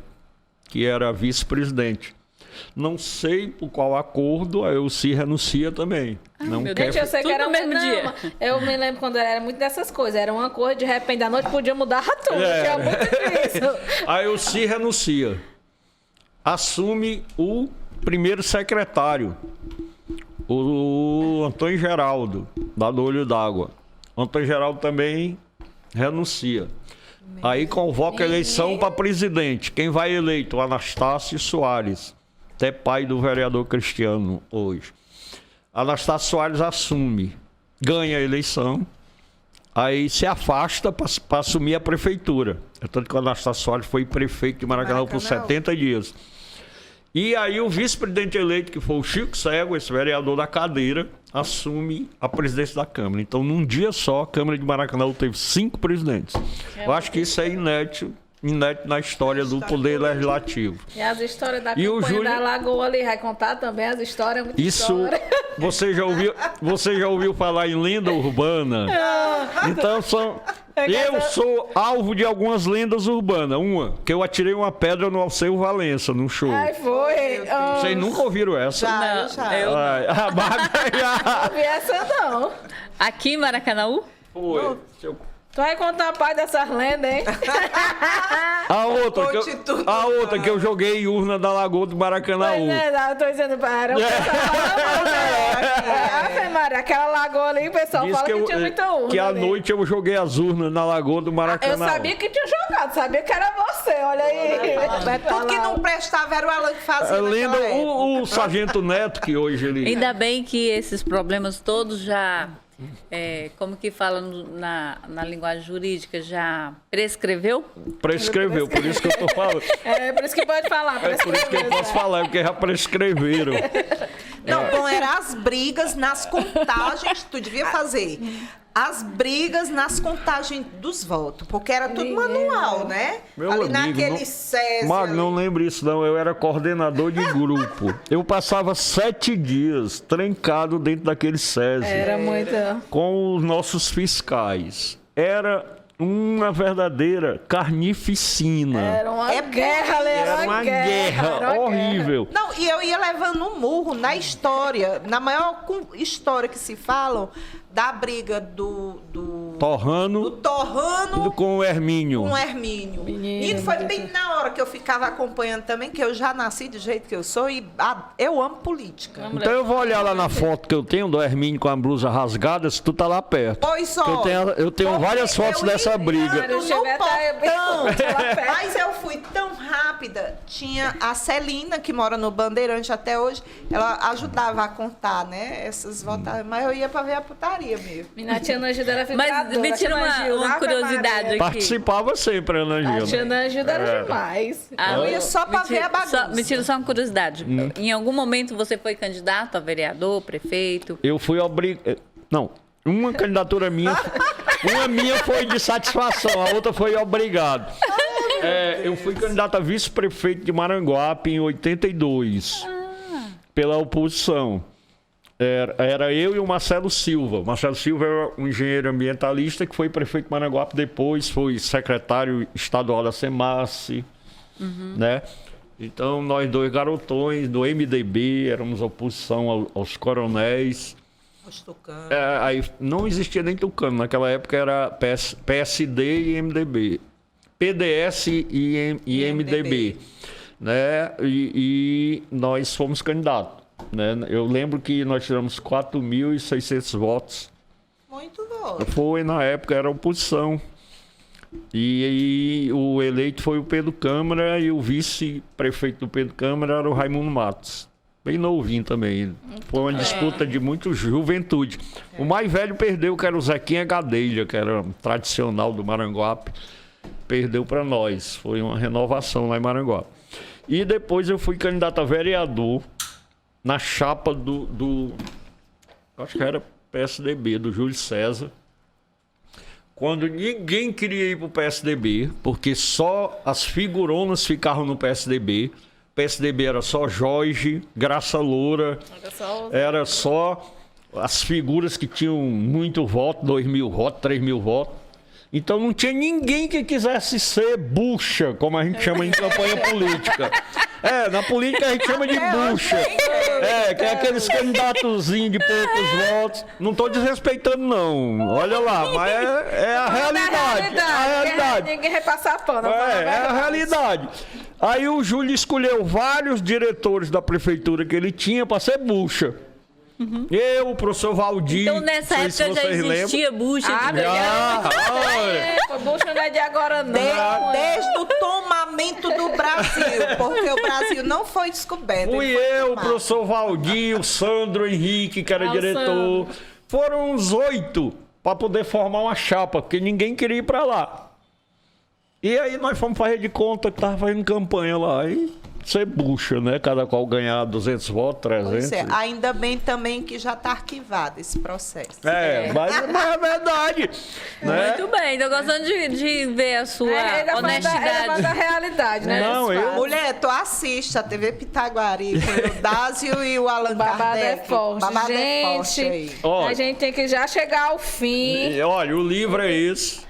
que era vice-presidente. Não sei por qual acordo a Elci renuncia também. Não meu quer... Gente, eu sei que Tudo era no mesmo dia. Eu me lembro quando era muito dessas coisas. Era uma coisa, de repente, da noite podia mudar tudo. É. Tinha muito disso. A Elci renuncia. Assume o primeiro secretário, o Antônio Geraldo, lá do Olho d'Água. O Antônio Geraldo também renuncia. Aí convoca a eleição para presidente. Quem vai eleito? O Anastácio Soares, até pai do vereador Cristiano hoje. Anastácio Soares assume, ganha a eleição, aí se afasta para assumir a prefeitura. Tanto que o Anastácio Soares foi prefeito de Maracanã por 70 dias. E aí o vice-presidente eleito, que foi o Chico Cego, esse vereador da cadeira, assume a presidência da Câmara. Então, num dia só, a Câmara de Maracanã teve 5 presidentes. Eu acho que isso é inédito na história do Poder Legislativo. E as histórias da E o campanha Júlio- da Lagoa ali, vai contar também as histórias, muita Isso, história. você já ouviu falar em lenda urbana? Então, eu sou alvo de algumas lendas urbanas. Uma, que eu atirei uma pedra no Alceu Valença, num show. Ai, foi. Vocês nunca ouviram essa? Já, já. eu- Ai, a Marga já Não vi essa, não. Aqui em Maracanã? foi. Tu vai contar a parte dessas lendas, hein? A outra, Conte tudo. que eu joguei urna da Lagoa do Maracanã. Pois é, não, eu tô dizendo para o pessoal fala, Ave Maria, aquela lagoa ali, o pessoal Diz fala que, tinha muita urna. que à ali. noite eu joguei as urnas na Lagoa do Maracanã. Eu sabia que tinha jogado, sabia que era você, olha aí. Tudo que não prestava era o Alan que fazia A lenda, naquela época. o Sargento Neto, que hoje ele... Ainda bem que esses problemas todos já, como que fala na linguagem jurídica, já prescreveu? prescreveu, por isso que eu tô falando. É, por isso que pode falar. É por isso que eu posso falar, porque já prescreveram. Não, bom, eram as brigas nas contagens, tu devia fazer. As brigas nas contagens dos votos, porque era tudo manual, né? Meu ali amigo, naquele não- SESI. Mas ali. não lembro isso não, eu era coordenador de grupo. Eu passava 7 dias trancado dentro daquele SESI. Era muita. Com os nossos fiscais. Era uma verdadeira carnificina. Era uma É guerra, ali, Era uma guerra era uma horrível. Não, e eu ia levando um murro na história, na maior história que se falam, da briga do Torrano Torrano com o Hermínio. com o Hermínio. Menino, E foi meu bem Deus. na hora que eu ficava acompanhando também, que eu já nasci do jeito que eu sou e eu amo política. Então eu vou olhar lá na foto que eu tenho do Hermínio com a blusa rasgada, se tu tá lá perto. Pois só. Eu tenho várias fotos dessa briga. No Deixa eu ver até- portão. lá perto. Mas eu fui tão rápida. Tinha a Celina, que mora no Bandeirante até hoje, ela ajudava a contar, né? Essas votadas. Mas eu ia pra ver a putaria mesmo. Minha tia Ana Gilda era Mas vibradora. me tira Tia Ana Gilda, uma Ave curiosidade Maria. aqui. Participava sempre, Ana A tia Gilda. Ana Gilda era demais. Eu ia só pra ver a bagunça. Me tira só uma curiosidade. Em algum momento você foi candidato a vereador, prefeito? Eu fui obrigado. Não, uma candidatura minha. Uma minha foi de satisfação, a outra foi obrigado. Eu fui candidato a vice-prefeito de Maranguape em 82, pela oposição. Era eu e o Marcelo Silva. O Marcelo Silva era um engenheiro ambientalista que foi prefeito de Maranguape, depois foi secretário estadual da SEMASSE, né? Então, nós dois garotões do MDB, éramos oposição aos coronéis. Os tucanos. Aí não existia nem Tucano, naquela época era PSD e MDB. PDS e MDB. Né? E nós fomos candidatos. Né? Eu lembro que nós tivemos 4.600 votos. Muito bom. Foi, na época, era oposição. E o eleito foi o Pedro Câmara e o vice-prefeito do Pedro Câmara era o Raimundo Matos. Bem novinho também. Foi uma disputa de muito juventude. O mais velho perdeu, que era o Zequinha Gadelha, que era tradicional do Maranguape. Perdeu para nós. Foi uma renovação lá em Maranguape. E depois eu fui candidato a vereador na chapa do acho que era PSDB, do Júlio César. Quando ninguém queria ir para o PSDB, porque só as figuronas ficavam no PSDB. O PSDB era só Jorge, Graça Loura, era só as figuras que tinham muito voto, 2.000 votos, 3.000 votos. Então não tinha ninguém que quisesse ser bucha, como a gente chama em campanha política. Na política a gente chama de bucha. Que é aqueles candidatozinhos de poucos votos. Não estou desrespeitando, não. Olha lá, mas é a realidade. A realidade. Ninguém vai passar pano. É a realidade. Aí o Júlio escolheu vários diretores da prefeitura que ele tinha para ser bucha. Eu, o professor Valdir. Então nessa época já existia bucha. Bucha não é de agora, não. Desde o tomamento do Brasil, porque o Brasil não foi descoberto. Fui eu, o professor Valdir, o Sandro Henrique, que era diretor. Foram uns 8 para poder formar uma chapa, porque ninguém queria ir para lá. E aí nós fomos fazer de conta que tava fazendo campanha lá. E ser bucha, né? Cada qual ganhar 200 votos, 300. Ainda bem também que já está arquivado esse processo. Mas é verdade. Né? Muito bem, tô gostando de ver a sua honestidade. Da realidade, né? Não, Mulher, tu assiste a TV Pitaguari com o Dásio e o Allan Babado Kardec. é forte. Babado é forte aí. A gente tem que já chegar ao fim. Olha, o livro é esse.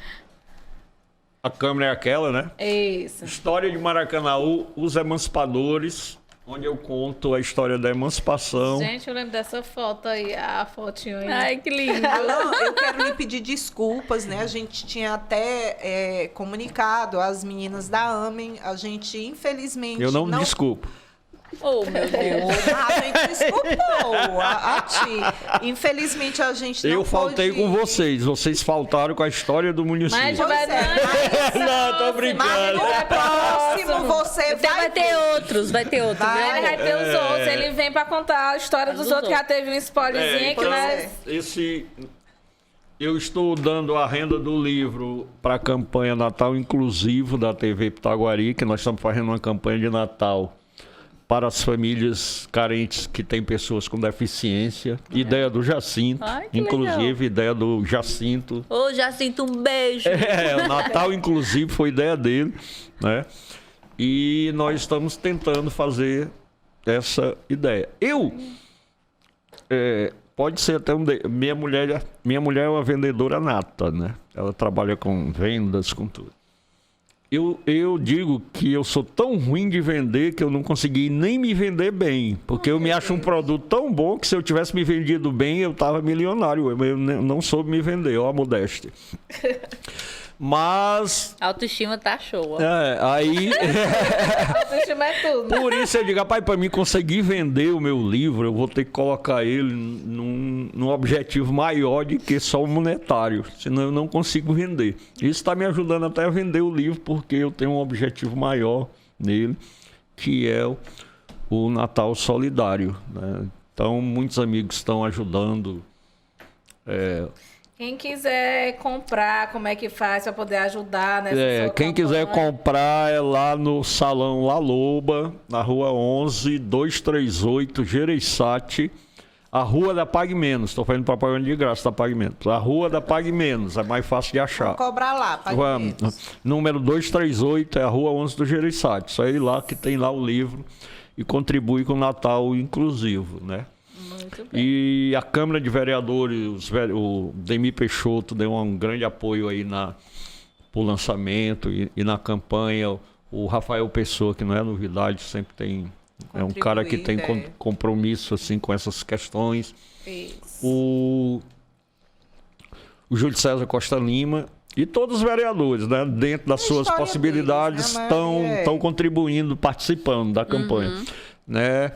A câmera é aquela, né? Isso. História de Maracanaú, Os Emancipadores, onde eu conto a história da emancipação. Gente, eu lembro dessa foto aí, a fotinho aí. Ai, que lindo. Alan, eu quero lhe pedir desculpas, né? A gente tinha até comunicado às meninas da AMEN, a gente, infelizmente... Eu não me desculpo. Oh, meu Deus. A gente desculpou a ti. Infelizmente, a gente não Eu faltei pôde... com vocês faltaram com a história do município. Mas Pois vai Não, tô brincando. Mas no próximo você Então vai ter outros, Vai. Ele vai ter os outros, ele vem pra contar a história dos outros, que já teve um spoilerzinho que nós... Eu estou dando a renda do livro para a campanha Natal Inclusivo da TV Pitaguari, que nós estamos fazendo uma campanha de Natal para as famílias carentes que têm pessoas com deficiência. Ideia do Jacinto, Ai, que inclusive, legal. Ideia do Jacinto. Ô, Jacinto, um beijo. O Natal Inclusivo foi ideia dele, né? E nós estamos tentando fazer essa ideia. Pode ser até minha mulher é uma vendedora nata, né? Ela trabalha com vendas, com tudo. Eu digo que eu sou tão ruim de vender que eu não consegui nem me vender bem. Porque eu me acho um produto tão bom que se eu tivesse me vendido bem, eu estava milionário. Eu não soube me vender, ó a modéstia. Mas... A autoestima tá show. Ó. Aí... Autoestima é tudo. Por isso eu digo, rapaz, para mim conseguir vender o meu livro, eu vou ter que colocar ele num objetivo maior do que só o monetário. Senão eu não consigo vender. Isso está me ajudando até a vender o livro, porque eu tenho um objetivo maior nele, que é o Natal Solidário, né? Então, muitos amigos estão ajudando. Quem quiser comprar, como é que faz para poder ajudar nessa sua Quem quiser comprar é lá no Salão La Loba, na Rua 11, 238, Gereissati, a Rua da Pague Menos. Estou fazendo propaganda de graça da Pague Menos. A Rua da Pague Menos, é mais fácil de achar. Vamos cobrar lá, Pague Menos. Número 238 é a Rua 11 do Gereissati. Isso aí lá que tem lá o livro e contribui com o Natal Inclusivo, né? Muito bem. E a Câmara de Vereadores, o Demi Peixoto deu um grande apoio aí pro lançamento e na campanha. O Rafael Pessoa, que não é novidade, sempre tem... É um cara que tem compromisso assim, com essas questões. Isso. O Júlio César Costa Lima e todos os vereadores, né, dentro das suas possibilidades, deles, né, estão contribuindo, participando da campanha. Né?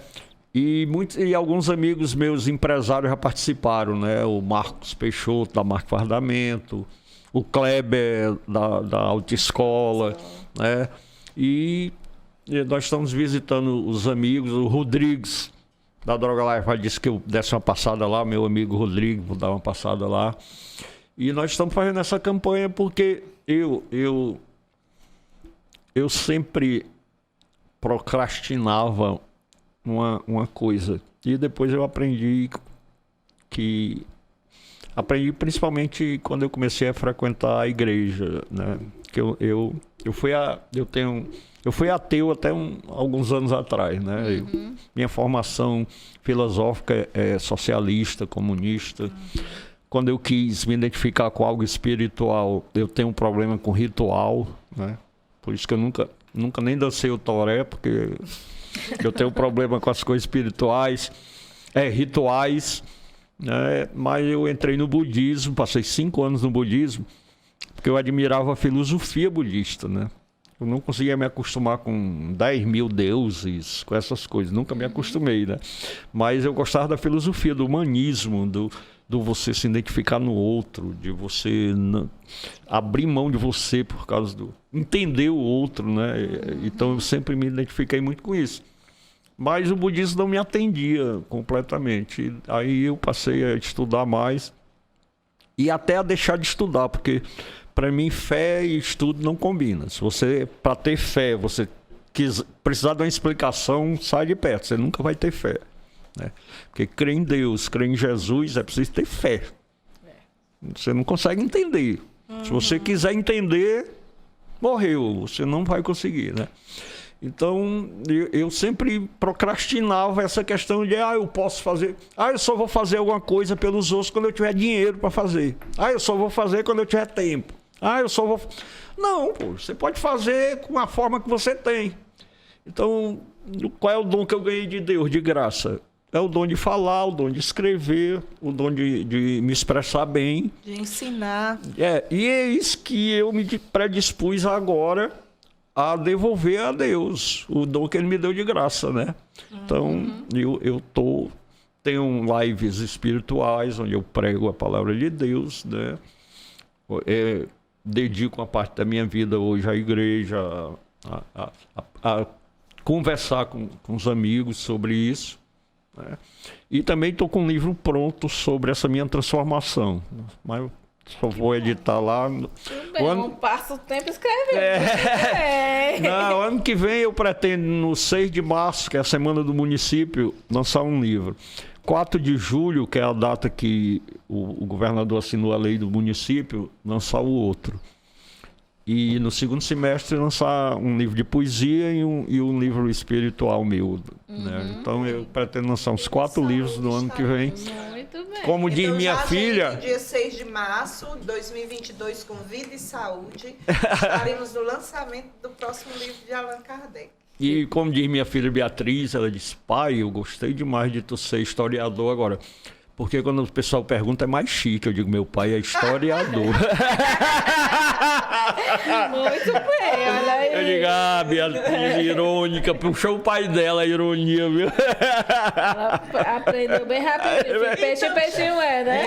E alguns amigos meus empresários já participaram, né? O Marcos Peixoto, da Marco Fardamento, o Kleber, da Autoescola, né? E nós estamos visitando os amigos, o Rodrigues, da Droga Life, disse que eu desse uma passada lá, meu amigo Rodrigues, vou dar uma passada lá. E nós estamos fazendo essa campanha porque eu sempre procrastinava uma coisa. E depois eu aprendi principalmente quando eu comecei a frequentar a igreja, né? Que eu fui ateu até alguns anos atrás, né? Minha formação filosófica é socialista, comunista. Quando eu quis me identificar com algo espiritual, eu tenho um problema com ritual, né? Por isso que eu nunca nem dancei o toré, porque eu tenho problema com as coisas espirituais, rituais, né? Mas eu entrei no budismo, passei 5 anos no budismo, porque eu admirava a filosofia budista, né? Eu não conseguia me acostumar com 10 mil deuses, com essas coisas. Nunca me acostumei, né? Mas eu gostava da filosofia, do humanismo, do você se identificar no outro, de você abrir mão de você por causa do... entender o outro, né? Então eu sempre me identifiquei muito com isso. Mas o budismo não me atendia completamente. Aí eu passei a estudar mais e até a deixar de estudar, porque... para mim, fé e estudo não combinam. Se você, para ter fé, você precisar de uma explicação, sai de perto. Você nunca vai ter fé, né? Porque crer em Deus, crer em Jesus, é preciso ter fé. Você não consegue entender. Se você quiser entender, morreu. Você não vai conseguir, né? Então, eu sempre procrastinava essa questão de, eu posso fazer... eu só vou fazer alguma coisa pelos outros quando eu tiver dinheiro para fazer. Eu só vou fazer quando eu tiver tempo. Eu só vou... Não, pô, você pode fazer com a forma que você tem. Então, qual é o dom que eu ganhei de Deus, de graça? É o dom de falar, o dom de escrever, o dom de me expressar bem. De ensinar. E é isso que eu me predispus agora a devolver a Deus, o dom que Ele me deu de graça, né? Então, eu tenho lives espirituais, onde eu prego a palavra de Deus, né? Dedico uma parte da minha vida hoje à igreja, a conversar com os amigos sobre isso, né? E também estou com um livro pronto sobre essa minha transformação, mas só vou editar lá. Não passa o tempo escrevendo. Não, ano que vem eu pretendo, no 6 de março, que é a semana do município, lançar um livro. 4 de julho, que é a data que o governador assinou a lei do município, lançar o outro. E no segundo semestre lançar um livro de poesia e um livro espiritual meu, né? Então eu pretendo lançar uns 4 livros no ano que vem. Muito bem. Como diz minha filha... dia 6 de março de 2022, com vida e saúde, estaremos no lançamento do próximo livro de Allan Kardec. E como diz minha filha Beatriz, ela disse, pai, eu gostei demais de tu ser historiador agora. Porque quando o pessoal pergunta é mais chique, eu digo, meu pai é historiador. Muito bem, olha aí. Eu digo, Beatriz, irônica, puxou o pai dela a ironia, viu? Ela aprendeu bem rapidinho. Peixinho né?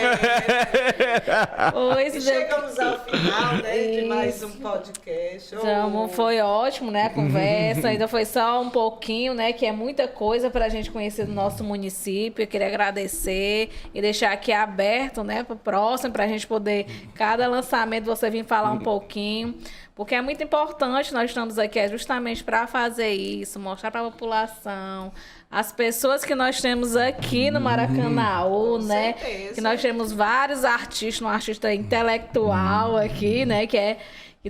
E chegamos ao final, né, de mais um podcast. Então, foi ótimo, né, a conversa. Ainda foi só um pouquinho, né, que é muita coisa para a gente conhecer do nosso município. Eu queria agradecer e deixar aqui aberto, né, para o próximo, para a gente poder, cada lançamento, você vir falar um pouquinho, porque é muito importante, nós estamos aqui justamente para fazer isso, mostrar para a população, as pessoas que nós temos aqui no Maracanaú, né, certeza. que nós temos vários artistas, um artista intelectual aqui, né, que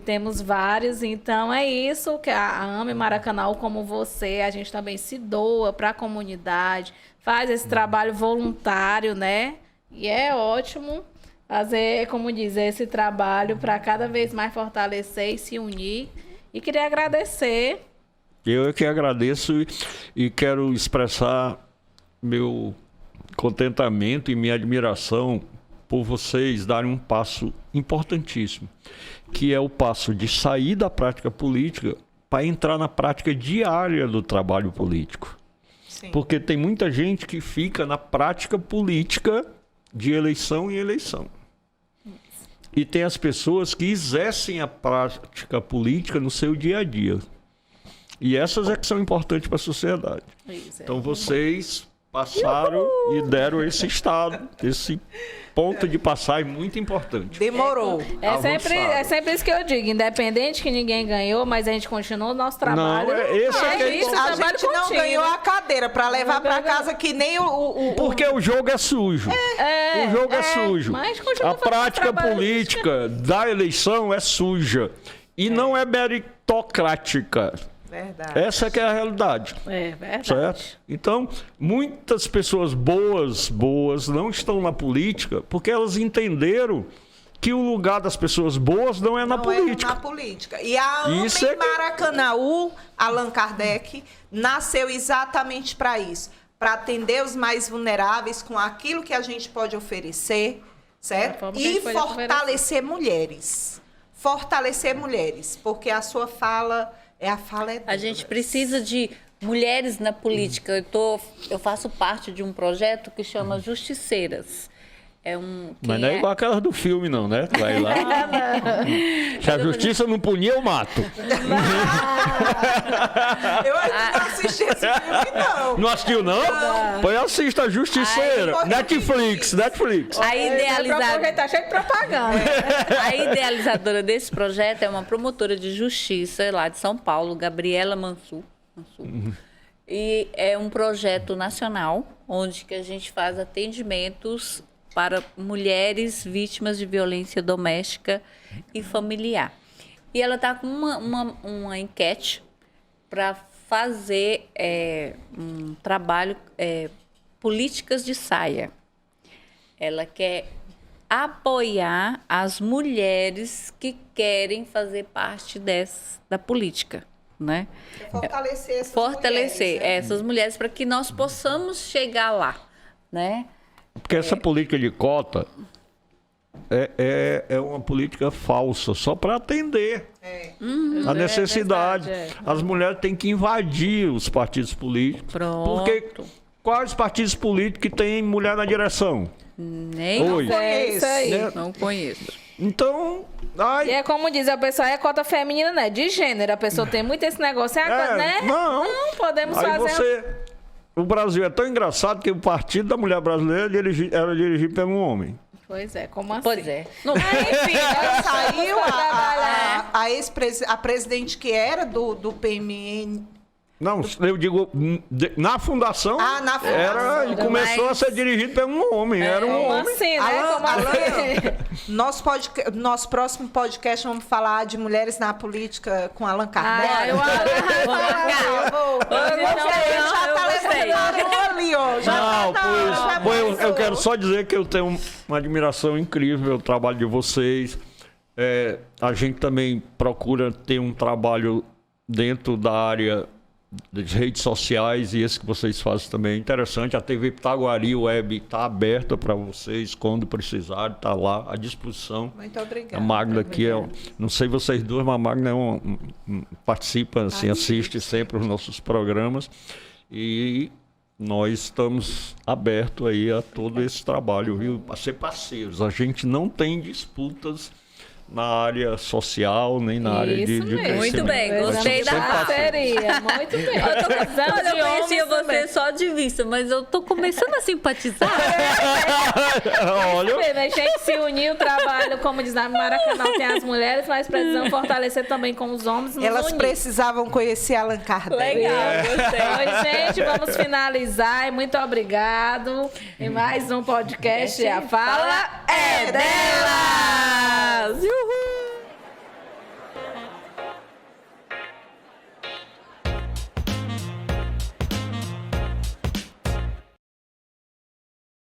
temos vários, então é isso, que a AME Maracanaú, como você, a gente também se doa para a comunidade, faz esse trabalho voluntário, né? E é ótimo fazer, como diz, esse trabalho para cada vez mais fortalecer e se unir. E queria agradecer. Eu é que agradeço e quero expressar meu contentamento e minha admiração por vocês darem um passo importantíssimo, que é o passo de sair da prática política para entrar na prática diária do trabalho político. Sim. Porque tem muita gente que fica na prática política de eleição em eleição. E tem as pessoas que exercem a prática política no seu dia a dia. E essas é que são importantes para a sociedade. Então vocês passaram e deram esse estado, esse ponto de passagem muito importante. Demorou. É sempre isso que eu digo, independente que ninguém ganhou, mas a gente continua o nosso trabalho. Não, esse é que é isso, importante. A trabalho gente não contínuo. ganhou a cadeira para levar para casa que nem Porque o jogo é sujo. O jogo é sujo. Mas continua A fazendo prática trabalho. política da eleição é suja. E não é meritocrática. Verdade. Essa que é a realidade. É verdade. Certo? Então, muitas pessoas boas não estão na política porque elas entenderam que o lugar das pessoas boas não é na política. É na política. E a Isso Homem é- Maracanaú, Allan Kardec, nasceu exatamente para isso. Para atender os mais vulneráveis com aquilo que a gente pode oferecer, Da certo? forma que a E gente pode fortalecer mulheres. Fortalecer mulheres, porque a sua fala é a fala é A gente precisa de mulheres na política. Eu faço parte de um projeto que chama Justiceiras. Mas não é igual aquela do filme, não, né? Tu vai lá. Se a justiça não punir, eu mato. Eu ainda não assisti esse filme, não. Não assistiu, não? Pois assista a Justiceira. Ai, Netflix. A idealizadora. Porque tá cheio de propaganda. A idealizadora desse projeto é uma promotora de justiça lá de São Paulo, Gabriela Mansur. E é um projeto nacional, onde que a gente faz atendimentos para mulheres vítimas de violência doméstica e familiar. E ela está com uma enquete para fazer um trabalho, políticas de saia. Ela quer apoiar as mulheres que querem fazer parte da política, né? Fortalecer essas Fortalecer mulheres, né? essas mulheres para que nós possamos chegar lá, né? Porque essa política de cota é uma política falsa, só para atender a necessidade. verdade, As mulheres têm que invadir os partidos políticos. Pronto. Porque quais partidos políticos que tem mulher na direção? Nem Hoje. É isso aí. Né? não conheço. Então, E é como diz a pessoa, é cota feminina, né? De gênero. A pessoa tem muito esse negócio, né? não. Não podemos Aí fazer. o Brasil é tão engraçado que o Partido da Mulher Brasileira era dirigido por um homem. Pois é, como assim? Pois é. Não, Enfim, né? Saiu Vamos trabalhar. a presidente que era do PMN. Não, eu digo, na fundação, Na fundação. era e começou a ser dirigido por um homem. Era um Como homem. assim, né? Alan, Como assim? Nosso próximo podcast vamos falar de mulheres na política com Allan Kardec. Ah, eu Já tá levantando ali, ó. Não, pois eu quero só dizer que eu tenho uma admiração incrível pelo trabalho de vocês. A gente também procura ter um trabalho dentro da área das redes sociais, e esse que vocês fazem também é interessante. A TV Pitaguari Web está aberta para vocês, quando precisarem, está lá à disposição. Muito obrigada. A Magda aqui, não sei vocês duas, mas a Magda participa, assim, assiste sempre os nossos programas, e nós estamos abertos aí a todo esse trabalho, viu? A ser parceiros. A gente não tem disputas na área social, nem na área de Isso mesmo. crescimento. Muito bem, Nós gostei somos da sempre parceiros. parceria. Muito bem. Olha, eu conhecia homens você só de vista, mas eu tô começando a simpatizar. Olha, A gente se uniu, o trabalho, como diz na Maracanã, tem as mulheres, mas precisamos fortalecer também com os homens. Nos Elas unir. precisavam conhecer Allan Kardec. Legal, gostei. Oi, gente, vamos finalizar. E muito obrigado. E mais um podcast. A Fala é delas! Uhul!